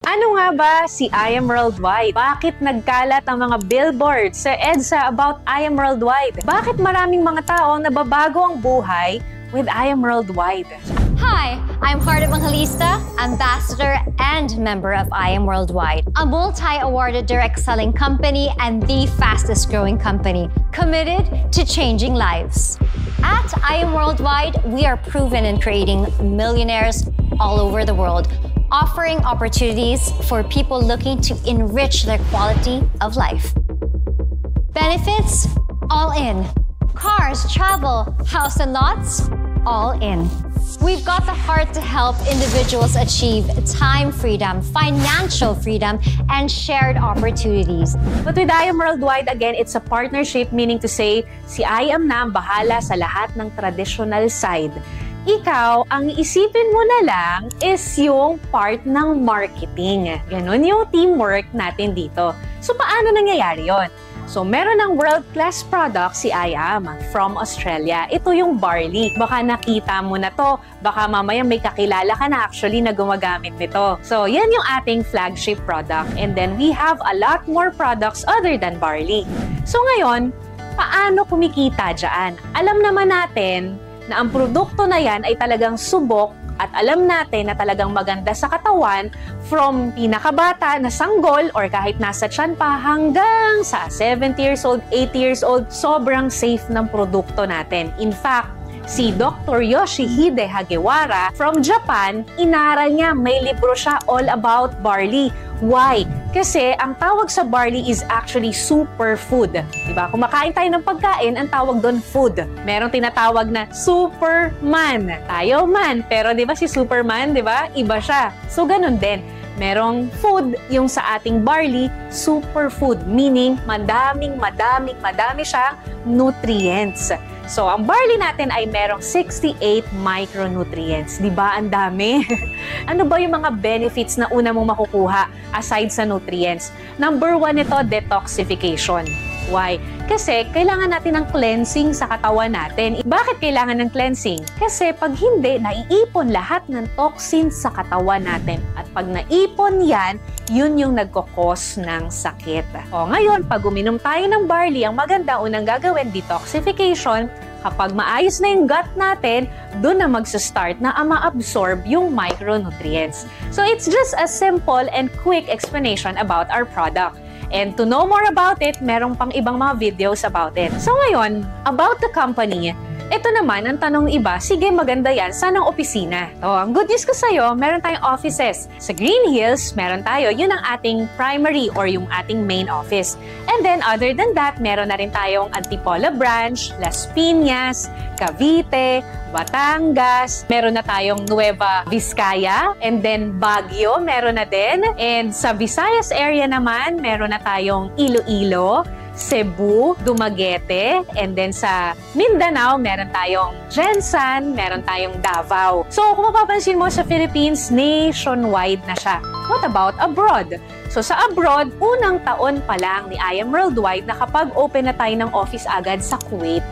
Ano nga ba si I Am Worldwide? Bakit nagkalat ang mga billboards sa EDSA about I Am Worldwide? Bakit maraming mga tao nababago ang buhay with I Am Worldwide? Hi, I'm Heart Evangelista, ambassador and member of I Am Worldwide, a multi-awarded direct selling company and the fastest growing company committed to changing lives. At I Am Worldwide, we are proven in creating millionaires all over the world, offering opportunities for people looking to enrich their quality of life. Benefits, all in. Cars, travel, house and lots, all in. We've got the heart to help individuals achieve time freedom, financial freedom, and shared opportunities. But with I Am Worldwide, again, it's a partnership, meaning to say, si I Am na ang bahala sa lahat ng traditional side. Ikaw, ang isipin mo na lang is yung part ng marketing. Ganon yung teamwork natin dito. So, paano nangyayari yon? So, meron ng world-class product si I Am from Australia. Ito yung barley. Baka nakita mo na to. Baka mamaya may kakilala ka na actually na gumagamit nito. So, yan yung ating flagship product. And then, we have a lot more products other than barley. So, ngayon, paano kumikita dyan? Alam naman natin na ang produkto na yan ay talagang subok at alam natin na talagang maganda sa katawan from pinakabata na sanggol or kahit nasa tiyan pa hanggang sa 70 years old, 80 years old, sobrang safe ng produkto natin. In fact, si Dr. Yoshihide Hagiwara from Japan, inaral niya, may libro siya all about barley. Why? Kasi ang tawag sa barley is actually superfood. Diba? Kung makain tayo ng pagkain, ang tawag doon food. Merong tinatawag na Superman. Tayo man, pero diba si Superman, diba? Iba siya. So ganun din. Merong food yung sa ating barley, superfood, meaning madami siyang nutrients. So, ang barley natin ay merong 68 micronutrients. Di ba? Ang dami. Ano ba yung mga benefits na una mong makukuha aside sa nutrients? Number 1 ito, detoxification. Why? Kasi kailangan natin ng cleansing sa katawan natin. Bakit kailangan ng cleansing? Kasi pag hindi, naiipon lahat ng toxins sa katawan natin. At pag naipon yan, yun yung nagkukos ng sakit. O ngayon, pag uminom tayo ng barley, ang maganda unang gagawin, detoxification. Kapag maayos na yung gut natin, doon na magsa-start na ma-absorb yung micronutrients. So it's just a simple and quick explanation about our product. And to know more about it, merong pang ibang mga videos about it. So ngayon, about the company, ito naman, ang tanong iba, sige maganda yan, saan ang opisina? So, ang good news ko sa'yo, meron tayong offices. Sa Green Hills, meron tayo, yun ang ating primary or yung ating main office. And then, other than that, meron na rin tayong Antipolo branch, Las Piñas, Cavite, Batangas, meron na tayong Nueva Vizcaya, and then Baguio, meron na din. And sa Visayas area naman, meron na tayong Iloilo, Cebu, Dumaguete, and then sa Mindanao, meron tayong Jensan, meron tayong Davao. So, kung mapapansin mo sa Philippines, nationwide na siya. What about abroad? So, sa abroad, unang taon pa lang ni I Am Worldwide na kapag open na tayo ng office agad sa Kuwait,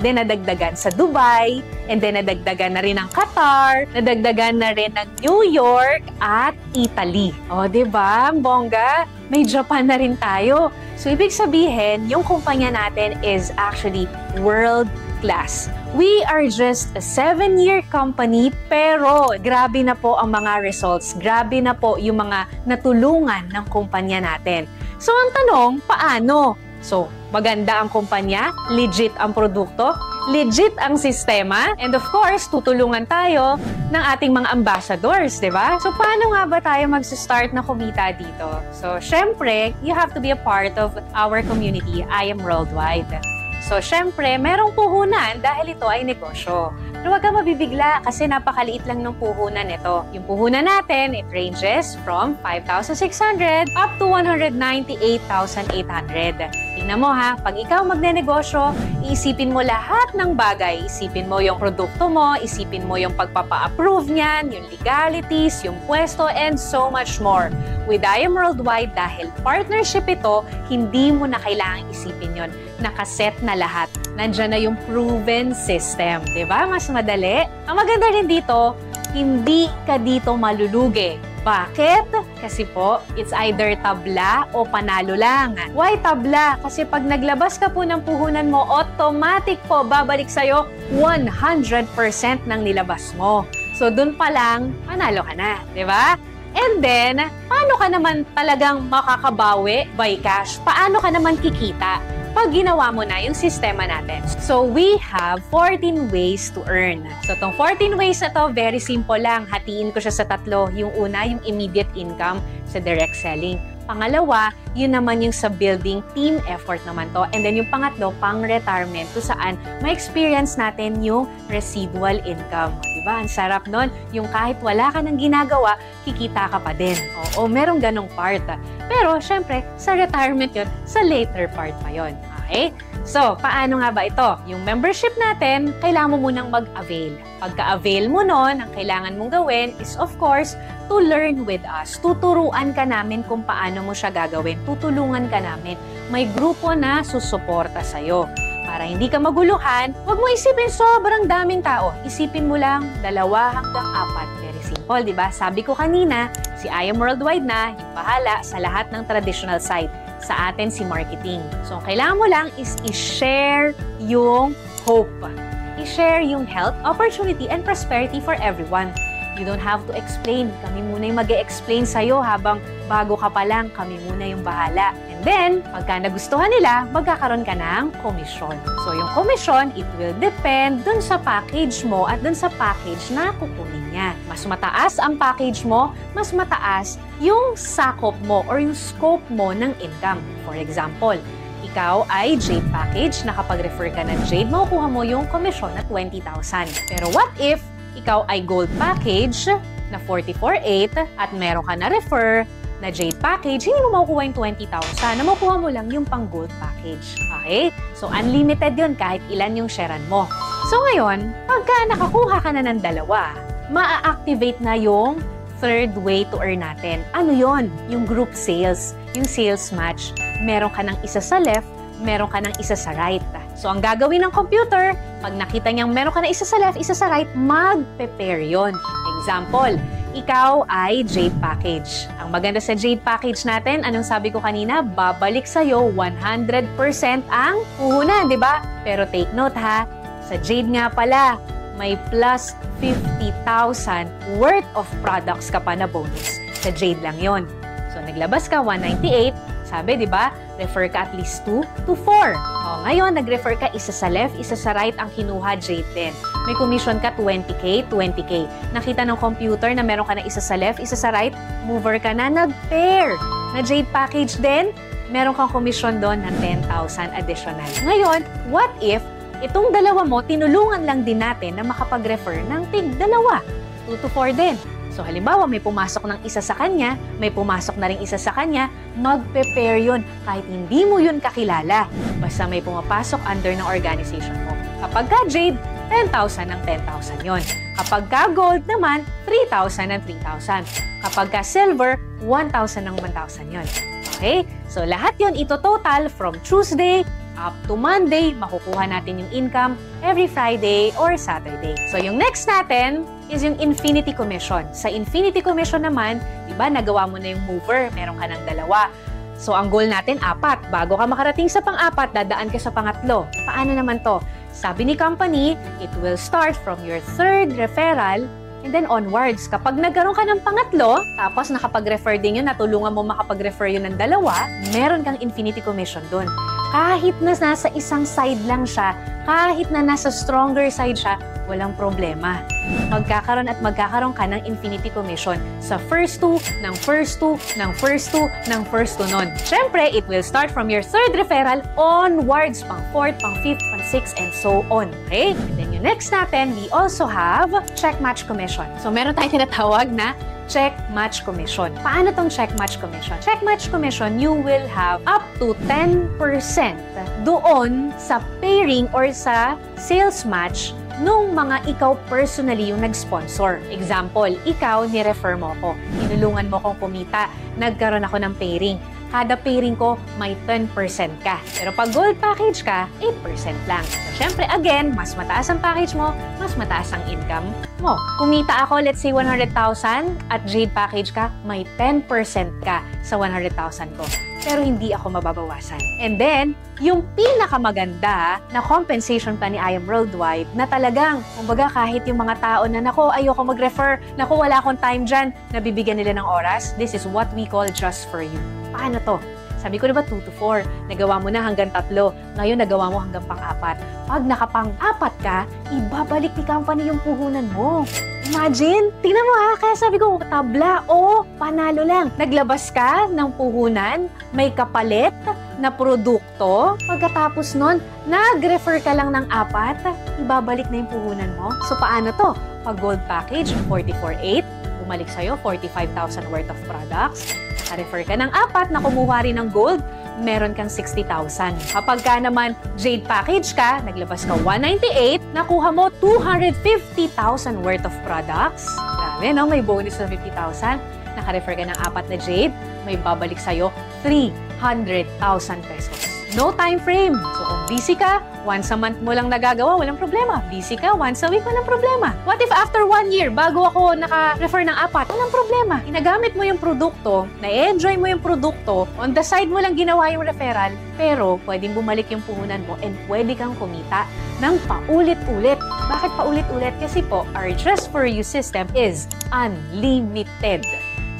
then nadagdagan sa Dubai, and then nadagdagan na rin ng Qatar, nadagdagan na rin ng New York at Italy. O, diba? Bongga, may Japan na rin tayo. So, ibig sabihin, yung kumpanya natin is actually world class. We are just a 7-year company, pero grabe na po ang mga results. Grabe na po yung mga natulungan ng kumpanya natin. So, ang tanong, paano? So, maganda ang kumpanya, legit ang produkto, legit ang sistema, and of course, tutulungan tayo ng ating mga ambassadors, di ba? So, paano nga ba tayo mag-start na kumita dito? So, syempre, you have to be a part of our community, I Am Worldwide. So, syempre, merong puhunan dahil ito ay negosyo. Pero huwag kang mabibigla kasi napakaliit lang ng puhunan ito. Yung puhunan natin, it ranges from 5,600 up to 198,800. Tingnan mo ha, pag ikaw magnenegosyo, iisipin mo lahat ng bagay. Isipin mo yung produkto mo, isipin mo yung pagpapa-approve niyan, yung legalities, yung pwesto, and so much more. With I Am Worldwide, dahil partnership ito, hindi mo na kailangang isipin yon. Nakaset na lahat. Nandiyan na yung proven system. Diba? Mas madali. Ang maganda rin dito, hindi ka dito malulugi. Bakit? Kasi po, it's either tabla o panalo lang. Why tabla? Kasi pag naglabas ka po ng puhunan mo, automatic po babalik sa'yo 100% ng nilabas mo. So, dun pa lang, panalo ka na, di ba? And then, paano ka naman talagang makakabawi by cash? Paano ka naman kikita pag ginawa mo na yung sistema natin? So, we have 14 ways to earn. So, itong 14 ways na to, very simple lang. Hatiin ko siya sa tatlo. Yung una, yung immediate income sa direct selling. Pangalawa, yun naman yung sa building team effort naman to. And then yung pangatlo, pang-retirement to saan ma-experience natin yung residual income. Diba? Ang sarap nun. Yung kahit wala ka nang ginagawa, kikita ka pa din. Oo, merong ganong part. Pero, syempre, sa retirement yun, sa later part pa yun. Okay? So, paano nga ba ito? Yung membership natin, kailangan mo munang mag-avail. Pagka-avail mo nun, ang kailangan mong gawin is, of course, to learn with us. Tuturuan ka namin kung paano mo siya gagawin. Tutulungan ka namin. May grupo na susuporta sa'yo. Para hindi ka maguluhan, huwag mo isipin sobrang daming tao. Isipin mo lang 2 hanggang 4. Very simple, di ba? Sabi ko kanina, si I Am Worldwide na yung bahala sa lahat ng traditional side. Sa atin si marketing. So, ang kailangan mo lang is i-share yung hope. I-share yung health, opportunity, and prosperity for everyone. You don't have to explain. Kami muna yung mag-e-explain sa'yo habang bago ka pa lang, kami muna yung bahala. And then, pagka nagustuhan nila, magkakaroon ka ng komisyon. So, yung komisyon, it will depend dun sa package mo at dun sa package na kukunin niya. Mas mataas ang package mo, mas mataas yung sakop mo or yung scope mo ng income. For example, ikaw ay Jade package, nakapag-refer ka ng Jade, makukuha mo yung komisyon na 20,000. Pero what if ikaw ay Gold package na 44,800 at meron ka na refer na Jade package, hindi mo makukuha yung 20,000. Na makukuha mo lang yung pang Gold package. Okay? So, unlimited yun kahit ilan yung sharean mo. So, ngayon, pagka nakakuha ka na ng 2, maa-activate na yung third way to earn natin. Ano yon? Yung group sales. Yung sales match. Meron ka ng isa sa left, meron ka ng isa sa right. So, ang gagawin ng computer, pag nakita niyang meron ka na isa sa left, isa sa right, mag-prepare yun. Example, ikaw ay Jade package. Ang maganda sa Jade package natin, anong sabi ko kanina, babalik sa'yo 100% ang puhunan, di ba? Pero take note ha, sa Jade nga pala, may plus 50,000 worth of products ka pa na bonus. Sa Jade lang yon. So, naglabas ka 198, sabi, di ba? Refer ka at least 2 to 4. O, ngayon, nag-refer ka isa sa left, isa sa right ang kinuha, Jade din. May commission ka 20K, 20K. Nakita ng computer na meron ka na isa sa left, isa sa right, mover ka na, nag-pair. Na Jade package din, meron kang commission doon ng 10,000 additional. Ngayon, what if itong 2 mo, tinulungan lang din natin na makapag-refer ng tig 2, 2 to 4 din. So, halimbawa, may pumasok ng isa sa kanya, may pumasok na rin isa sa kanya, mag-prepare yun kahit hindi mo yun kakilala. Basta may pumapasok under ng organization mo. Kapag ka Jade, 10,000 ng 10,000 yun. Kapag ka Gold naman, 3,000 ng 3,000. Kapag ka Silver, 1,000 ng 1,000 yun. Okay? So, lahat yun ito total from Tuesday up to Monday, makukuha natin yung income every Friday or Saturday. So, yung next natin is yung Infinity Commission. Sa Infinity Commission naman, diba, nagawa mo na yung mover, meron ka ng 2. So, ang goal natin, 4. Bago ka makarating sa pang-4, dadaan ka sa pang-3. Paano naman to? Sabi ni company, it will start from your 3rd referral and then onwards. Kapag nagkaroon ka ng pang-3, tapos nakapag-refer din yun, natulungan mo makapag-refer yun ng 2, meron kang Infinity Commission dun. Kahit na nasa isang side lang siya, kahit na nasa stronger side siya, walang problema. Magkakaroon at magkakaroon ka ng Infinity Commission sa first 2, ng first 2, ng first 2, ng first 2 nun. Siyempre, it will start from your 3rd referral onwards, pang 4th, pang 5th, pang 6th, and so on. Okay? And then yung next natin, we also have Check Match Commission. So, meron tayong tinatawag na Check Match Commission. Paano tong Check Match Commission? Check Match Commission, you will have up to 10% doon sa pairing or sa sales match nung mga ikaw personally yung nag-sponsor. Example, ikaw, ni-refer mo ko. Tinulungan mo kong kumita. Nagkaroon ako ng pairing. Kada pairing ko, may 10% ka. Pero pag gold package ka, 8% lang. So, syempre, again, mas mataas ang package mo, mas mataas ang income mo. Kumita ako, let's say 100,000 at Jade Package ka, may 10% ka sa 100,000 ko. Pero hindi ako mababawasan. And then, yung pinakamaganda na compensation plan ni I Am Worldwide na talagang, kumbaga kahit yung mga tao na, nako, ayoko mag-refer, nako, wala akong time dyan, nabibigyan nila ng oras, this is what we call just for you. Paano to? Sabi ko diba 2 to 4, nagawa mo na hanggang 3, ngayon nagawa mo hanggang pang-4. Pag nakapang-4 ka, ibabalik ni company yung puhunan mo. Imagine, tingnan mo ha, kaya sabi ko, tabla, panalo lang. Naglabas ka ng puhunan, may kapalit na produkto, pagkatapos nun, nag-refer ka lang ng 4, ibabalik na yung puhunan mo. So paano to? Pag gold package, 44,800, bumalik sa'yo, 45,000 worth of products. Naka-refer ka ng 4 na kumuha rin ng gold, meron kang 60,000. Kapag ka naman Jade Package ka, naglabas ka 198, nakuha mo 250,000 worth of products. Grabe, no? May bonus na 50,000. Naka-refer ka ng 4 na Jade, may babalik sa'yo 300,000 pesos. No time frame. So kung busy ka, once a month mo lang nagagawa, walang problema. Busy ka, once a week, walang problema. What if after 1 year, bago ako naka-refer ng 4, walang problema. Inagamit mo yung produkto, na-enjoy mo yung produkto, on the side mo lang ginawa yung referral, pero pwedeng bumalik yung puhunan mo and pwede kang kumita ng paulit-ulit. Bakit paulit-ulit? Kasi po, our Just For You system is unlimited.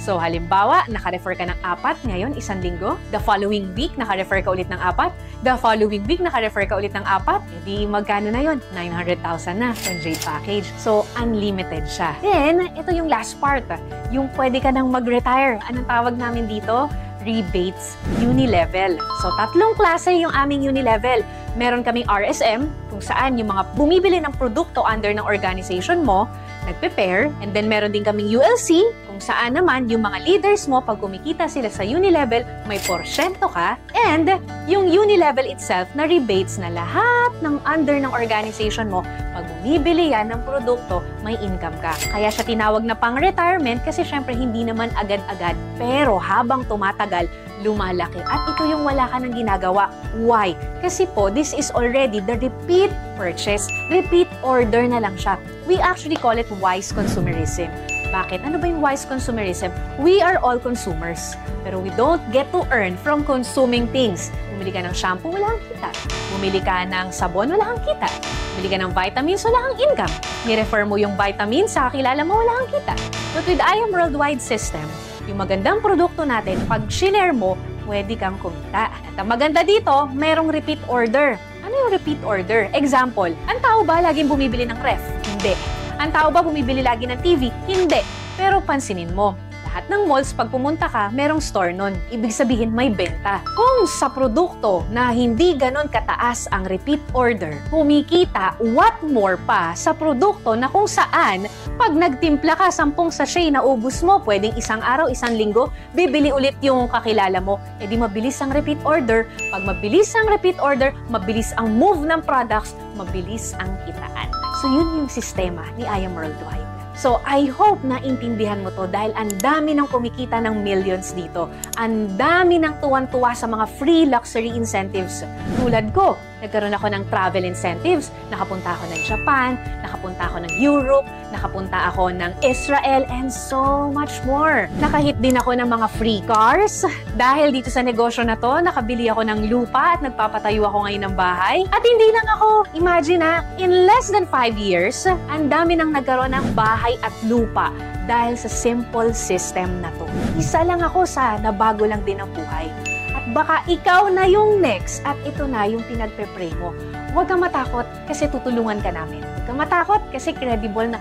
So, halimbawa, naka-refer ka ng 4 ngayon, 1 linggo. The following week, naka-refer ka ulit ng 4. The following week, naka-refer ka ulit ng 4. Edi, magkano na yun? 900,000 na yung Jade Package. So, unlimited siya. Then, ito yung last part. Yung pwede ka nang mag-retire. Anong tawag namin dito? Rebates Unilevel. So, 3 klase yung aming Unilevel. Meron kaming RSM, kung saan yung mga bumibili ng produkto under ng organization mo, nagpe-pair. And then, meron din kaming ULC, kung saan naman yung mga leaders mo, pag kumikita sila sa Unilevel, may porsyento ka. And yung Unilevel itself na rebates na lahat ng under ng organization mo, pag bumibili yan ng produkto, may income ka. Kaya siya tinawag na pang-retirement kasi syempre hindi naman agad-agad. Pero habang tumatagal, lumalaki. At ito yung wala ka nang ginagawa. Why? Kasi po, this is already the repeat purchase. Repeat order na lang siya. We actually call it wise consumerism. Bakit? Ano ba yung wise consumerism? We are all consumers. Pero we don't get to earn from consuming things. Bumili ka ng shampoo, wala kang kita. Bumili ka ng sabon, wala kang kita. Bumili ka ng vitamins, wala kang income. Ni-refer mo yung vitamins sa kakilala mo, wala kang kita. But with I Am Worldwide system, yung magandang produkto natin, pag shinare mo, pwede kang kumita. At ang maganda dito, merong repeat order. Ano yung repeat order? Example, ang tao ba laging bumibili ng ref? Hindi. Ang tao ba bumibili lagi ng TV? Hindi. Pero pansinin mo, lahat ng malls, pag pumunta ka, merong store nun. Ibig sabihin, may benta. Kung sa produkto na hindi ganon kataas ang repeat order, kumikita, what more pa sa produkto na kung saan, pag nagtimpla ka 10 sachet na ubus mo, pwedeng 1 araw, 1 linggo, bibili ulit yung kakilala mo. E di mabilis ang repeat order. Pag mabilis ang repeat order, mabilis ang move ng products, mabilis ang kitaan. So yun yung sistema ni I Am Worldwide. So, I hope na intindihan mo to dahil ang dami ng kumikita ng millions dito. Ang dami ng tuwan-tuwa sa mga free luxury incentives. Tulad ko, nagkaroon ako ng travel incentives. Nakapunta ako ng Japan, nakapunta ako ng Europe, nakapunta ako ng Israel, and so much more. Nakahit din ako ng mga free cars. Dahil dito sa negosyo na to, nakabili ako ng lupa at nagpapatayo ako ngayon ng bahay. At hindi lang ako, imagine in less than 5 years, ang dami nang nagkaroon ng bahay at lupa dahil sa simple system na to. Isa lang ako sa nabago lang din ang buhay. At baka ikaw na yung next at ito na yung pinagpe-pray mo. Huwag kang matakot kasi tutulungan ka namin. Huwag kang matakot kasi credible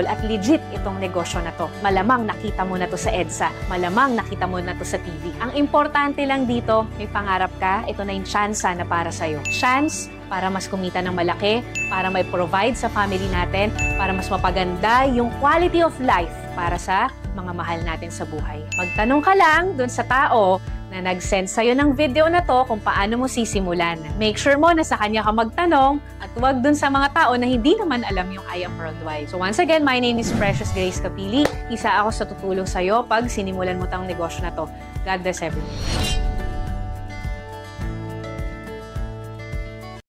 at legit itong negosyo na to. Malamang nakita mo na to sa EDSA. Malamang nakita mo na to sa TV. Ang importante lang dito, may pangarap ka, ito na yung chance na para sa'yo. Chance para mas kumita ng malaki, para may provide sa family natin, para mas mapaganda yung quality of life para sa mga mahal natin sa buhay. Magtanong ka lang dun sa tao na nag-send sa'yo ng video na to kung paano mo sisimulan. Make sure mo na sa kanya ka magtanong at huwag dun sa mga tao na hindi naman alam yung I Am Worldwide. So once again, my name is Precious Grace Capili. Isa ako sa tutulong sa'yo pag sinimulan mo tang negosyo na to. God bless everyone.